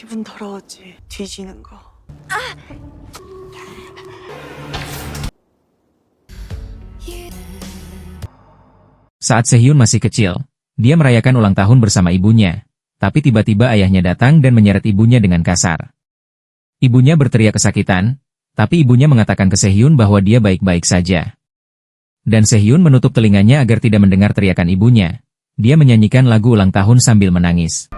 기분 더러웠지. 뒤지는 거. Saat Sehyun masih kecil, dia merayakan ulang tahun bersama ibunya. Tapi tiba-tiba ayahnya datang dan menyeret ibunya dengan kasar. Ibunya berteriak kesakitan, tapi ibunya mengatakan ke Sehyun bahwa dia baik-baik saja. Dan Sehyun menutup telinganya agar tidak mendengar teriakan ibunya. Dia menyanyikan lagu ulang tahun sambil menangis.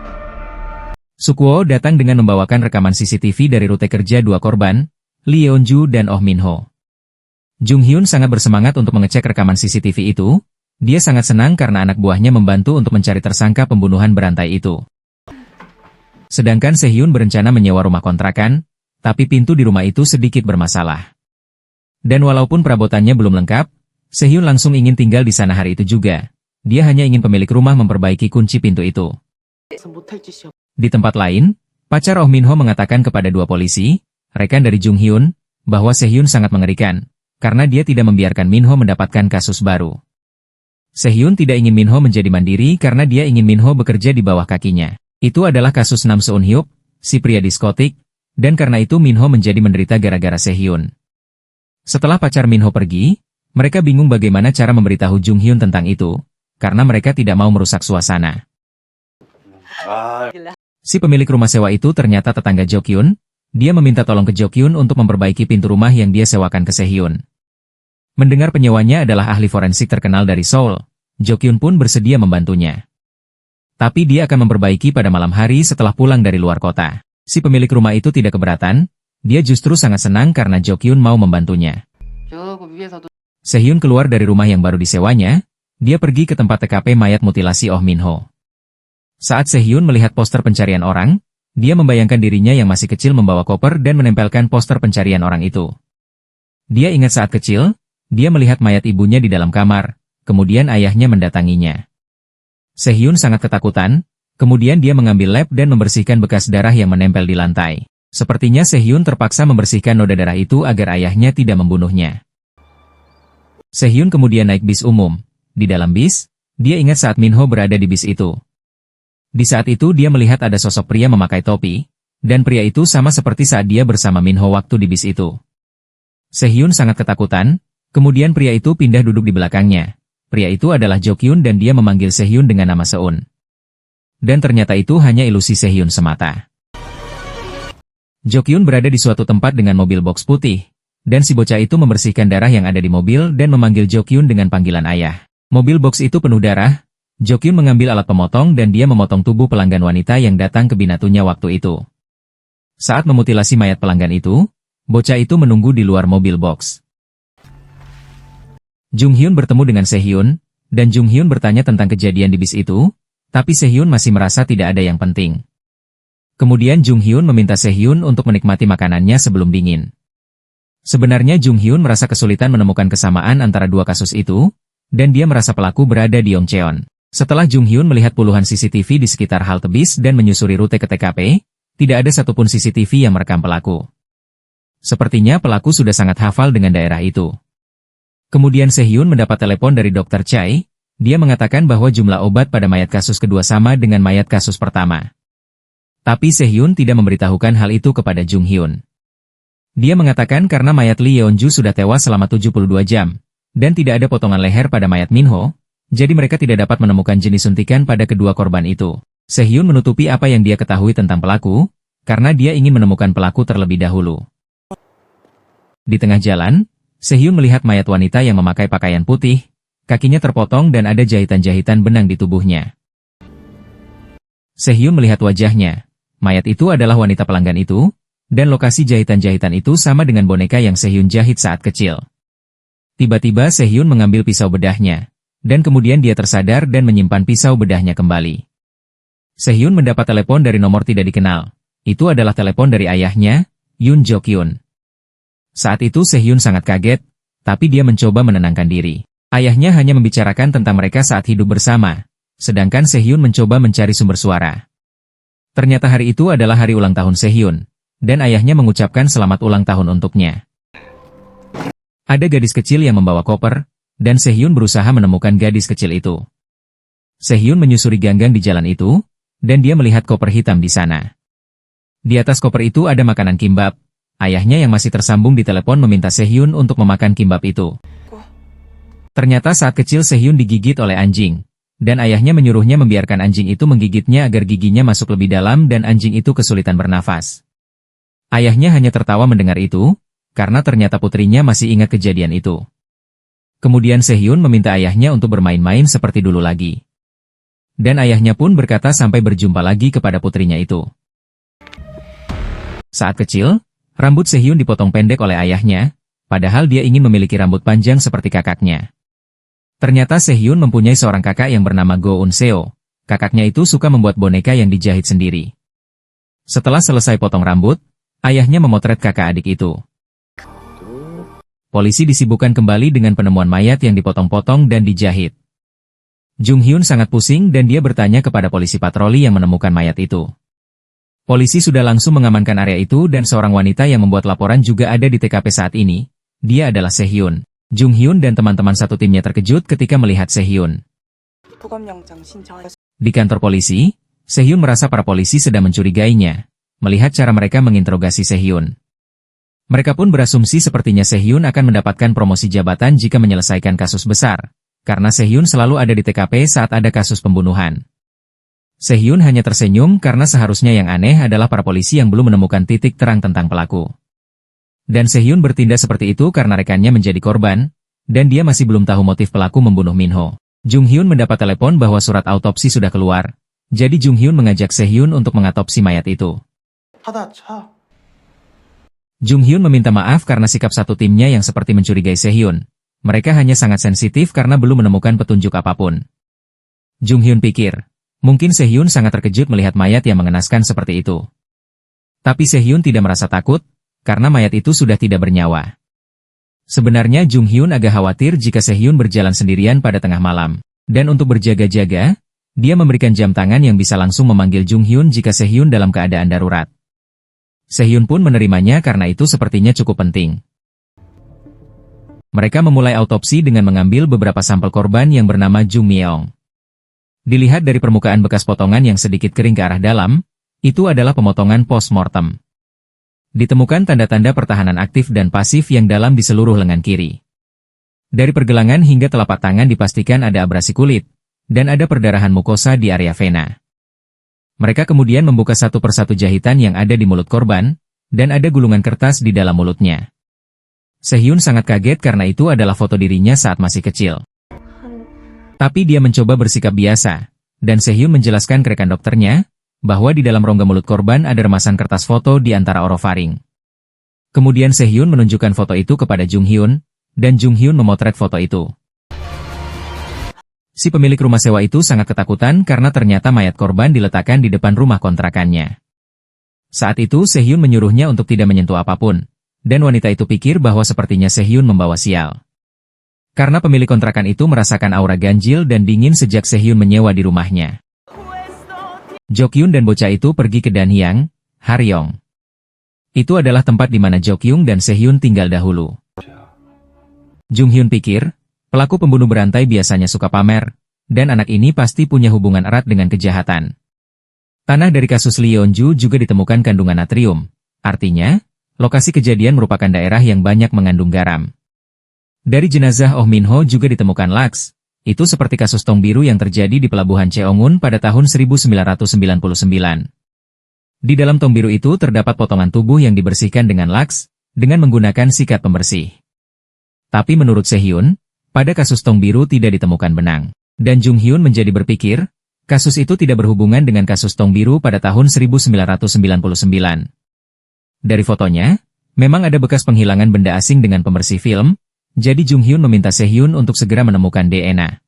Sukwo datang dengan membawakan rekaman CCTV dari rute kerja dua korban, Lee Yeon-ju dan Oh Min-ho. Jung Hyun sangat bersemangat untuk mengecek rekaman CCTV itu. Dia sangat senang karena anak buahnya membantu untuk mencari tersangka pembunuhan berantai itu. Sedangkan Sehyun berencana menyewa rumah kontrakan, tapi pintu di rumah itu sedikit bermasalah. Dan walaupun perabotannya belum lengkap, Sehyun langsung ingin tinggal di sana hari itu juga. Dia hanya ingin pemilik rumah memperbaiki kunci pintu itu. Di tempat lain, pacar Oh Min-ho mengatakan kepada dua polisi, rekan dari Jung Hyun, bahwa Sehyun sangat mengerikan, karena dia tidak membiarkan Min-ho mendapatkan kasus baru. Sehyun tidak ingin Min-ho menjadi mandiri karena dia ingin Min-ho bekerja di bawah kakinya. Itu adalah kasus Nam Seun-hyuk, si pria diskotik, dan karena itu Min-ho menjadi menderita gara-gara Sehyun. Setelah pacar Min-ho pergi, mereka bingung bagaimana cara memberitahu Jung Hyun tentang itu, karena mereka tidak mau merusak suasana. Si pemilik rumah sewa itu ternyata tetangga Jo Kyun. Dia meminta tolong ke Jo Kyun untuk memperbaiki pintu rumah yang dia sewakan ke Sehyun. Mendengar penyewanya adalah ahli forensik terkenal dari Seoul, Jo Kyun pun bersedia membantunya. Tapi dia akan memperbaiki pada malam hari setelah pulang dari luar kota. Si pemilik rumah itu tidak keberatan, dia justru sangat senang karena Jo Kyun mau membantunya. Sehyun keluar dari rumah yang baru disewanya, dia pergi ke tempat TKP mayat mutilasi Oh Min-ho. Saat Sehyun melihat poster pencarian orang, dia membayangkan dirinya yang masih kecil membawa koper dan menempelkan poster pencarian orang itu. Dia ingat saat kecil, dia melihat mayat ibunya di dalam kamar, kemudian ayahnya mendatanginya. Sehyun sangat ketakutan, kemudian dia mengambil lap dan membersihkan bekas darah yang menempel di lantai. Sepertinya Sehyun terpaksa membersihkan noda darah itu agar ayahnya tidak membunuhnya. Sehyun kemudian naik bis umum. Di dalam bis, dia ingat saat Min-ho berada di bis itu. Di saat itu dia melihat ada sosok pria memakai topi, dan pria itu sama seperti saat dia bersama Min-ho waktu di bis itu. Sehyun sangat ketakutan. Kemudian pria itu pindah duduk di belakangnya. Pria itu adalah Jo Kyun dan dia memanggil Sehyun dengan nama Seun. Dan ternyata itu hanya ilusi Sehyun semata. Jo Kyun berada di suatu tempat dengan mobil box putih. Dan si bocah itu membersihkan darah yang ada di mobil dan memanggil Jo Kyun dengan panggilan ayah. Mobil box itu penuh darah. Jo Kyun mengambil alat pemotong dan dia memotong tubuh pelanggan wanita yang datang ke binatunya waktu itu. Saat memutilasi mayat pelanggan itu, bocah itu menunggu di luar mobil box. Jung Hyun bertemu dengan Sehyun, dan Jung Hyun bertanya tentang kejadian di bis itu, tapi Sehyun masih merasa tidak ada yang penting. Kemudian Jung Hyun meminta Sehyun untuk menikmati makanannya sebelum dingin. Sebenarnya Jung Hyun merasa kesulitan menemukan kesamaan antara dua kasus itu, dan dia merasa pelaku berada di Yongcheon. Setelah Jung Hyun melihat puluhan CCTV di sekitar halte bis dan menyusuri rute ke TKP, tidak ada satupun CCTV yang merekam pelaku. Sepertinya pelaku sudah sangat hafal dengan daerah itu. Kemudian Sehyun mendapat telepon dari Dr. Chai. Dia mengatakan bahwa jumlah obat pada mayat kasus kedua sama dengan mayat kasus pertama. Tapi Sehyun tidak memberitahukan hal itu kepada Jung Hyun. Dia mengatakan karena mayat Lee Yeon-ju sudah tewas selama 72 jam, dan tidak ada potongan leher pada mayat Min-ho, jadi mereka tidak dapat menemukan jenis suntikan pada kedua korban itu. Sehyun menutupi apa yang dia ketahui tentang pelaku, karena dia ingin menemukan pelaku terlebih dahulu. Di tengah jalan, Sehyun melihat mayat wanita yang memakai pakaian putih, kakinya terpotong dan ada jahitan-jahitan benang di tubuhnya. Sehyun melihat wajahnya. Mayat itu adalah wanita pelanggan itu, dan lokasi jahitan-jahitan itu sama dengan boneka yang Sehyun jahit saat kecil. Tiba-tiba Sehyun mengambil pisau bedahnya, dan kemudian dia tersadar dan menyimpan pisau bedahnya kembali. Sehyun mendapat telepon dari nomor tidak dikenal. Itu adalah telepon dari ayahnya, Yoon Jo Kyun. Saat itu Sehyun sangat kaget, tapi dia mencoba menenangkan diri. Ayahnya hanya membicarakan tentang mereka saat hidup bersama, sedangkan Sehyun mencoba mencari sumber suara. Ternyata hari itu adalah hari ulang tahun Sehyun, dan ayahnya mengucapkan selamat ulang tahun untuknya. Ada gadis kecil yang membawa koper, dan Sehyun berusaha menemukan gadis kecil itu. Sehyun menyusuri ganggang di jalan itu, dan dia melihat koper hitam di sana. Di atas koper itu ada makanan kimbap. Ayahnya yang masih tersambung di telepon meminta Sehyun untuk memakan kimbap itu. Ternyata saat kecil Sehyun digigit oleh anjing. Dan ayahnya menyuruhnya membiarkan anjing itu menggigitnya agar giginya masuk lebih dalam dan anjing itu kesulitan bernafas. Ayahnya hanya tertawa mendengar itu, karena ternyata putrinya masih ingat kejadian itu. Kemudian Sehyun meminta ayahnya untuk bermain-main seperti dulu lagi. Dan ayahnya pun berkata sampai berjumpa lagi kepada putrinya itu. Saat kecil, rambut Sehyun dipotong pendek oleh ayahnya, padahal dia ingin memiliki rambut panjang seperti kakaknya. Ternyata Sehyun mempunyai seorang kakak yang bernama Go Eun Seo. Kakaknya itu suka membuat boneka yang dijahit sendiri. Setelah selesai potong rambut, ayahnya memotret kakak adik itu. Polisi disibukkan kembali dengan penemuan mayat yang dipotong-potong dan dijahit. Jung Hyun sangat pusing dan dia bertanya kepada polisi patroli yang menemukan mayat itu. Polisi sudah langsung mengamankan area itu dan seorang wanita yang membuat laporan juga ada di TKP saat ini. Dia adalah Sehyun. Jung Hyun dan teman-teman satu timnya terkejut ketika melihat Sehyun. Di kantor polisi, Sehyun merasa para polisi sedang mencurigainya, melihat cara mereka menginterogasi Sehyun. Mereka pun berasumsi sepertinya Sehyun akan mendapatkan promosi jabatan jika menyelesaikan kasus besar, karena Sehyun selalu ada di TKP saat ada kasus pembunuhan. Sehyun hanya tersenyum karena seharusnya yang aneh adalah para polisi yang belum menemukan titik terang tentang pelaku. Dan Sehyun bertindak seperti itu karena rekannya menjadi korban, dan dia masih belum tahu motif pelaku membunuh Minho. Jung Hyun mendapat telepon bahwa surat autopsi sudah keluar, jadi Jung Hyun mengajak Sehyun untuk mengatopsi mayat itu. Jung Hyun meminta maaf karena sikap satu timnya yang seperti mencurigai Sehyun. Mereka hanya sangat sensitif karena belum menemukan petunjuk apapun. Jung Hyun pikir, mungkin Sehyun sangat terkejut melihat mayat yang mengenaskan seperti itu. Tapi Sehyun tidak merasa takut, karena mayat itu sudah tidak bernyawa. Sebenarnya Jung Hyun agak khawatir jika Sehyun berjalan sendirian pada tengah malam. Dan untuk berjaga-jaga, dia memberikan jam tangan yang bisa langsung memanggil Jung Hyun jika Sehyun dalam keadaan darurat. Sehyun pun menerimanya karena itu sepertinya cukup penting. Mereka memulai autopsi dengan mengambil beberapa sampel korban yang bernama Jung Myeong. Dilihat dari permukaan bekas potongan yang sedikit kering ke arah dalam, itu adalah pemotongan post-mortem. Ditemukan tanda-tanda pertahanan aktif dan pasif yang dalam di seluruh lengan kiri. Dari pergelangan hingga telapak tangan dipastikan ada abrasi kulit, dan ada perdarahan mukosa di area vena. Mereka kemudian membuka satu persatu jahitan yang ada di mulut korban, dan ada gulungan kertas di dalam mulutnya. Sehyun sangat kaget karena itu adalah foto dirinya saat masih kecil. Tapi dia mencoba bersikap biasa, dan Sehyun menjelaskan ke rekan dokternya, bahwa di dalam rongga mulut korban ada remasan kertas foto di antara orofaring. Kemudian Sehyun menunjukkan foto itu kepada Jung Hyun, dan Jung Hyun memotret foto itu. Si pemilik rumah sewa itu sangat ketakutan karena ternyata mayat korban diletakkan di depan rumah kontrakannya. Saat itu Sehyun menyuruhnya untuk tidak menyentuh apapun, dan wanita itu pikir bahwa sepertinya Sehyun membawa sial. Karena pemilik kontrakan itu merasakan aura ganjil dan dingin sejak Sehyun menyewa di rumahnya. Jokyun dan bocah itu pergi ke Danhyang, Haryong. Itu adalah tempat di mana Jokyung dan Sehyun tinggal dahulu. Jung Hyun pikir, pelaku pembunuh berantai biasanya suka pamer, dan anak ini pasti punya hubungan erat dengan kejahatan. Tanah dari kasus Lee Yeon-ju juga ditemukan kandungan natrium. Artinya, lokasi kejadian merupakan daerah yang banyak mengandung garam. Dari jenazah Oh Min Ho juga ditemukan laks. Itu seperti kasus tong biru yang terjadi di pelabuhan Cheongun pada tahun 1999. Di dalam tong biru itu terdapat potongan tubuh yang dibersihkan dengan laks, dengan menggunakan sikat pembersih. Tapi menurut Sehyun, pada kasus tong biru tidak ditemukan benang. Dan Jung Hyun menjadi berpikir, kasus itu tidak berhubungan dengan kasus tong biru pada tahun 1999. Dari fotonya, memang ada bekas penghilangan benda asing dengan pembersih film, jadi Jung Hyun meminta Sehyun untuk segera menemukan DNA.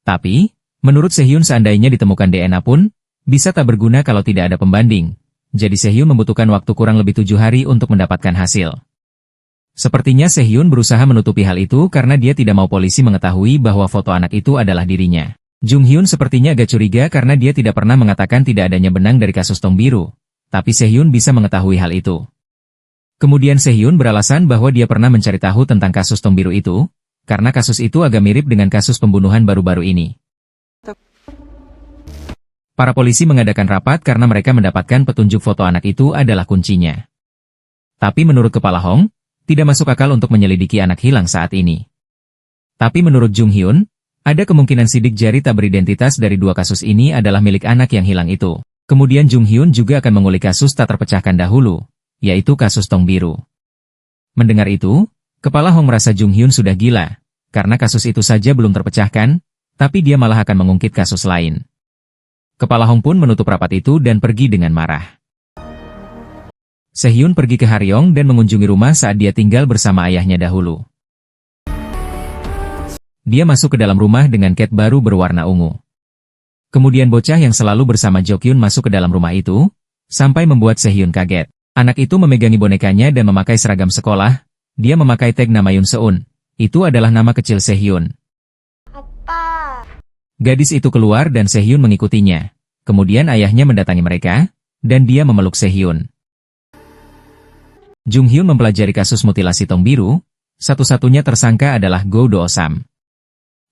Tapi, menurut Sehyun seandainya ditemukan DNA pun, bisa tak berguna kalau tidak ada pembanding. Jadi Sehyun membutuhkan waktu kurang lebih 7 hari untuk mendapatkan hasil. Sepertinya Sehyun berusaha menutupi hal itu karena dia tidak mau polisi mengetahui bahwa foto anak itu adalah dirinya. Jung Hyun sepertinya agak curiga karena dia tidak pernah mengatakan tidak adanya benang dari kasus tong biru. Tapi Sehyun bisa mengetahui hal itu. Kemudian Sehyun beralasan bahwa dia pernah mencari tahu tentang kasus tong biru itu, karena kasus itu agak mirip dengan kasus pembunuhan baru-baru ini. Para polisi mengadakan rapat karena mereka mendapatkan petunjuk foto anak itu adalah kuncinya. Tapi menurut Kepala Hong, tidak masuk akal untuk menyelidiki anak hilang saat ini. Tapi menurut Jung Hyun, ada kemungkinan sidik jari tak beridentitas dari dua kasus ini adalah milik anak yang hilang itu. Kemudian Jung Hyun juga akan mengulik kasus tak terpecahkan dahulu, yaitu kasus tong biru. Mendengar itu, Kepala Hong merasa Jung Hyun sudah gila, karena kasus itu saja belum terpecahkan, tapi dia malah akan mengungkit kasus lain. Kepala Hong pun menutup rapat itu dan pergi dengan marah. Sehyun pergi ke Haryong dan mengunjungi rumah saat dia tinggal bersama ayahnya dahulu. Dia masuk ke dalam rumah dengan cat baru berwarna ungu. Kemudian bocah yang selalu bersama Jo-kyun masuk ke dalam rumah itu, sampai membuat Sehyun kaget. Anak itu memegangi bonekanya dan memakai seragam sekolah, dia memakai tag nama Yoon Seun. Itu adalah nama kecil Sehyun. Gadis itu keluar dan Sehyun mengikutinya. Kemudian ayahnya mendatangi mereka, dan dia memeluk Sehyun. Jung Hyun mempelajari kasus mutilasi tong biru, satu-satunya tersangka adalah Go Do-sam.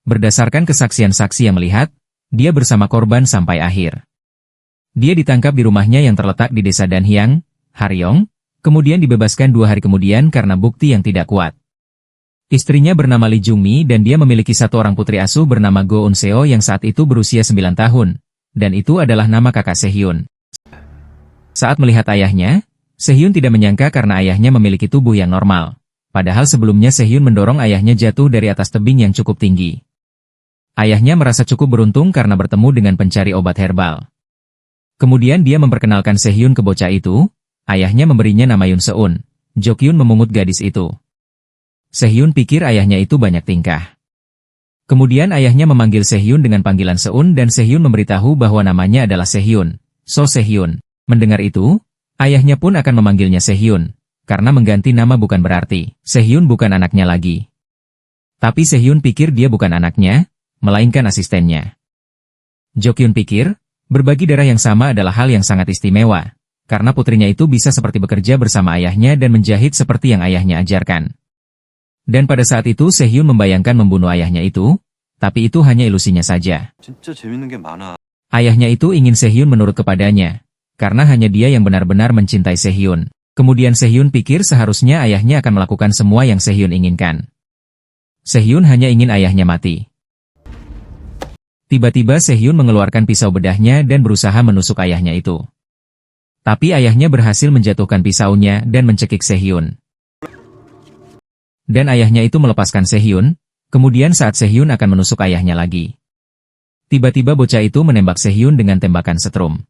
Berdasarkan kesaksian saksi yang melihat, dia bersama korban sampai akhir. Dia ditangkap di rumahnya yang terletak di desa Danhyang, Haryong, kemudian dibebaskan 2 hari kemudian karena bukti yang tidak kuat. Istrinya bernama Lee Jung-mi dan dia memiliki satu orang putri asuh bernama Go Eun-seo yang saat itu berusia 9 tahun, dan itu adalah nama kakak Sehyun. Saat melihat ayahnya, Sehyun tidak menyangka karena ayahnya memiliki tubuh yang normal, padahal sebelumnya Sehyun mendorong ayahnya jatuh dari atas tebing yang cukup tinggi. Ayahnya merasa cukup beruntung karena bertemu dengan pencari obat herbal. Kemudian dia memperkenalkan Sehyun ke bocah itu, ayahnya memberinya nama Yoon Seun. Jo-kyun memungut gadis itu. Sehyun pikir ayahnya itu banyak tingkah. Kemudian ayahnya memanggil Sehyun dengan panggilan Seun dan Sehyun memberitahu bahwa namanya adalah Sehyun, So Sehyun. Mendengar itu, ayahnya pun akan memanggilnya Sehyun, karena mengganti nama bukan berarti Sehyun bukan anaknya lagi. Tapi Sehyun pikir dia bukan anaknya, melainkan asistennya. Jo-kyun pikir, berbagi darah yang sama adalah hal yang sangat istimewa, karena putrinya itu bisa seperti bekerja bersama ayahnya dan menjahit seperti yang ayahnya ajarkan. Dan pada saat itu Sehyun membayangkan membunuh ayahnya itu, tapi itu hanya ilusinya saja. Ayahnya itu ingin Sehyun menurut kepadanya, karena hanya dia yang benar-benar mencintai Sehyun. Kemudian Sehyun pikir seharusnya ayahnya akan melakukan semua yang Sehyun inginkan. Sehyun hanya ingin ayahnya mati. Tiba-tiba Sehyun mengeluarkan pisau bedahnya dan berusaha menusuk ayahnya itu. Tapi ayahnya berhasil menjatuhkan pisaunya dan mencekik Sehyun. Dan ayahnya itu melepaskan Sehyun, kemudian saat Sehyun akan menusuk ayahnya lagi. Tiba-tiba bocah itu menembak Sehyun dengan tembakan setrum.